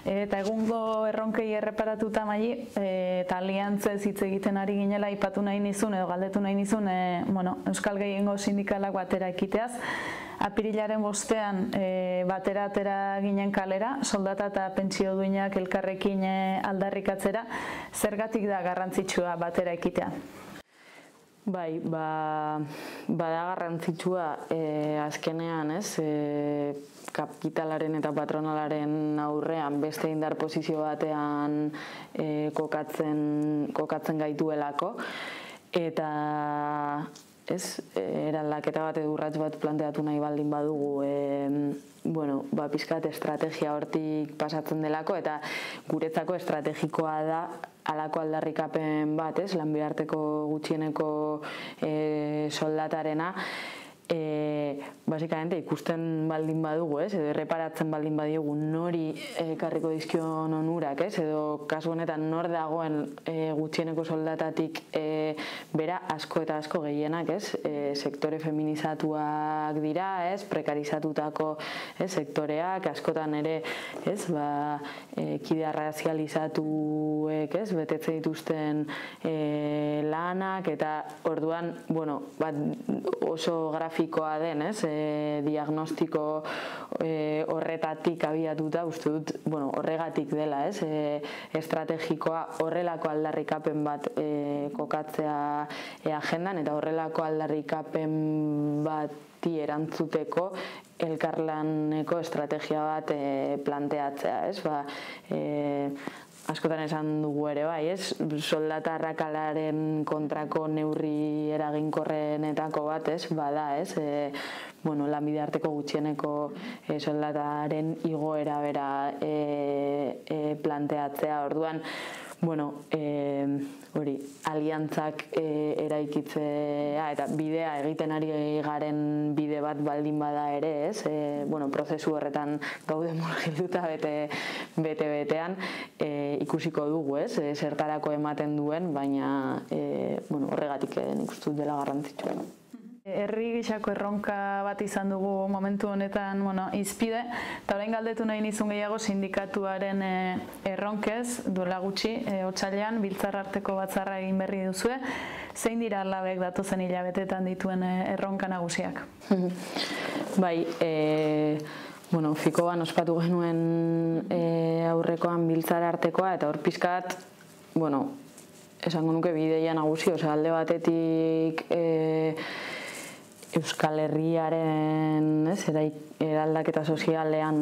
Eta egungo erronkei erreparatuta Maili, eta aliantzez hitz egiten ari ginela aipatu nahi nizun edo galdetu nahi nizun Euskal Gehiengo Sindikalak batera ekiteaz. Apirilaren 5ean batera atera ginen kalera, soldata eta pentsio duinak elkarrekin aldarrikatzera. Zergatik da garrantzitsua batera ekitea? Bai, bada garrantzitsua azkenean, kapitalaren eta patronalaren aurrean beste indar posizio batean kokatzen gaituelako, eta eraldaketa bat edo urrats bat planteatu nahi baldin badugu, pixkat estrategia hortik pasatzen delako, eta guretzako estrategikoa da halako aldarrikapen bat, lanbide-arteko gutxieneko soldatarena, basikamente ikusten baldin badugu, edo erreparatzen baldin badiogu nori ekarriko dizkion onurak, edo kasu honetan nor dagoen gutxieneko soldatatik bera asko eta asko gehienak, sektore feminizatuak dira, prekarizatutako sektoreak, askotan ere kide arrazializatuek betetze dituzten lanak, eta orduan oso grafikoa den, diagnostiko horretatik abiatuta, uste dut, horregatik dela, estrategikoa horrelako aldarrikapen bat kokatzea agendan, eta horrelako aldarrikapen bati erantzuteko elkarlaneko estrategia bat planteatzea, askotan esan dugu ere bai, soldata arrakalaren kontrako neurri eraginkorrenetako bat, bada, lanbide-arteko gutxieneko soldataren igoera bera planteatzea. Orduan, aliantzak eraikitzea eta bidea egiten ari garen bide bat baldin bada ere, prozesu horretan gaude murgilduta bete-betean, ikusiko dugu, zertarako ematen duen, baina horregatik nik uste dut dela garrantzitsua. Herri gisako erronka bat izan dugu momentu honetan hizpide, eta orain galdetu nahi nizun gehiago sindikatuaren erronkez, duela gutxi, otsailean biltzar arteko batzarra egin berri duzue. Zein dira labek datozen hilabetetan dituen erronka nagusiak? Bai, Fikoan ospatu genuen aurrekoan biltzar artekoa, eta hor pixkat, esango nuke bideia nagusi, alde batetik Euskal Herriaren eraldaketa sozialean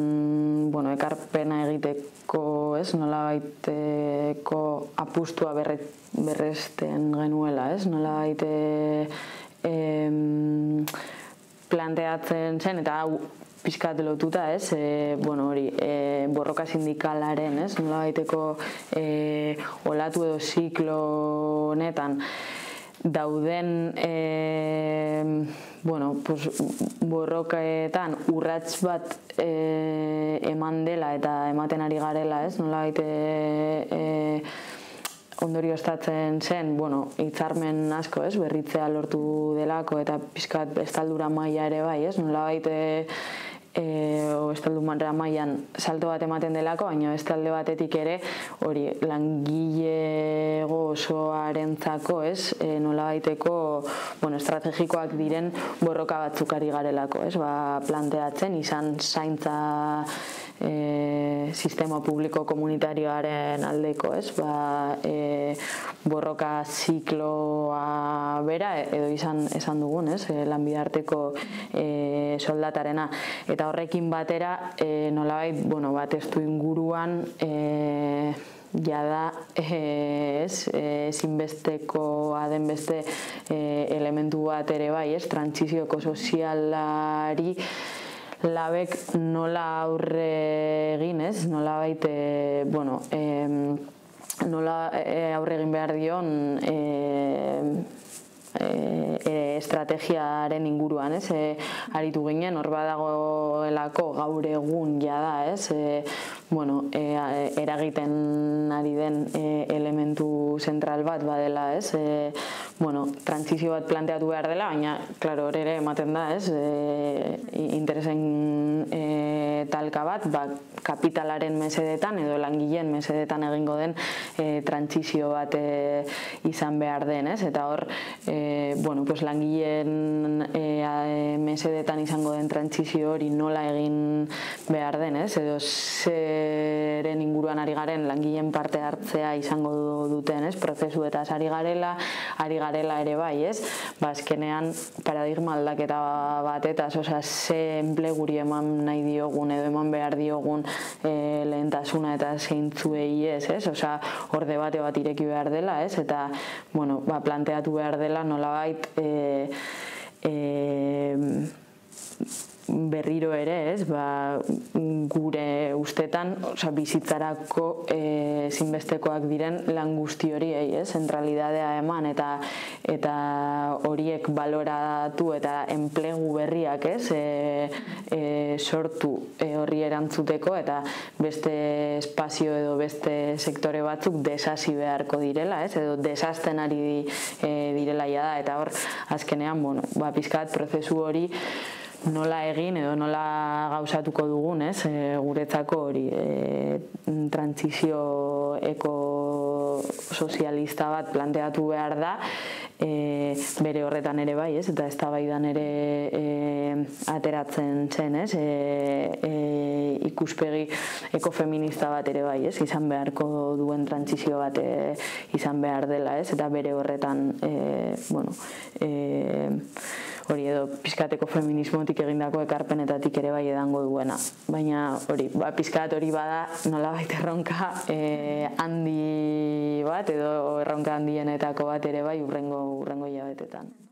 ekarpena egiteko, nolabaiteko apustua berresten genuela, nolabait planteatzen zen, eta hau pixkat lotuta, borroka sindikalaren, nolabaiteko olatu edo ziklo honetan dauden borroketan urrats bat eman dela eta ematen ari garela, nolabait ondorioztatzen zen, hitzarmen asko, berritzea lortu delako, eta pixkat estaldura maila ere bai, nolabait estaldura mailan salto bat ematen delako, baina beste alde batetik ere hori langilego osoarentzako, nolabaiteko estrategikoak diren borroka batzuk ari garelako, planteatzen, izan zaintza sistema publiko komunitarioaren aldeko, borroka zikloa bera, edo esan dugun, lanbide-arteko soldatarena. Eta horrekin batera, nolabait, testu inguruan, jada ezinbestekoa den beste elementu bat ere bai, trantsizioko sozialari labek nola aurre egin, nolabait, nola aurre egin behar dion estrategiaren inguruan, aritu ginen, hor badagoelako gaur egun jada, eragiten ari den elementu zentral bat badela, trantsizio bat planteatu behar dela, baina, klaro, hor ere ematen da, interesen talka bat, kapitalaren mesedetan edo langileen mesedetan egingo den trantsizio bat izan behar den, ez? Eta hor, langileen mesedetan izango den trantsizio hori nola egin behar den, ez? Edo zeren inguruan ari garen langileen parte hartzea izango duten, ez? Prozesuetaz ari garela ere bai, ez? Azkenean paradigma aldaketa batetaz, ze enpleguri eman nahi diogun edo eman behar diogun lehentasuna eta zeintzuei ez? Hor debate bat ireki behar dela, ez? Eta, planteatu behar dela nolabait berriro ere, ez? Gure ustetan, bizitzarako ezinbestekoak diren lan guzti horiei, ez? Zentralidadea eman eta horiek baloratu eta enplegu berriak, ez? Sortu horri erantzuteko eta beste espazio edo beste sektore batzuk desasi beharko direla, ez? Edo desasten ari direla da, eta hor azkenean, pixkat prozesu hori nola egin edo nola gauzatuko dugun, ez? Guretzako hori trantsizio ekosozialista bat planteatu behar da, bere horretan ere bai, ez? Eta eztabaidan ere ateratzen zen, ez? Ikuspegi ekofeminista bat ere bai, ez? Izan beharko duen trantsizio bat izan behar dela, ez? Eta bere horretan, hori edo pizkateko feminismotik egindako ekarpenetatik ere bai edango duena. Baina hori, pizkat hori bada nolabait erronka handi bat edo erronka handienetako bat ere bai hurrengo hilabetetan.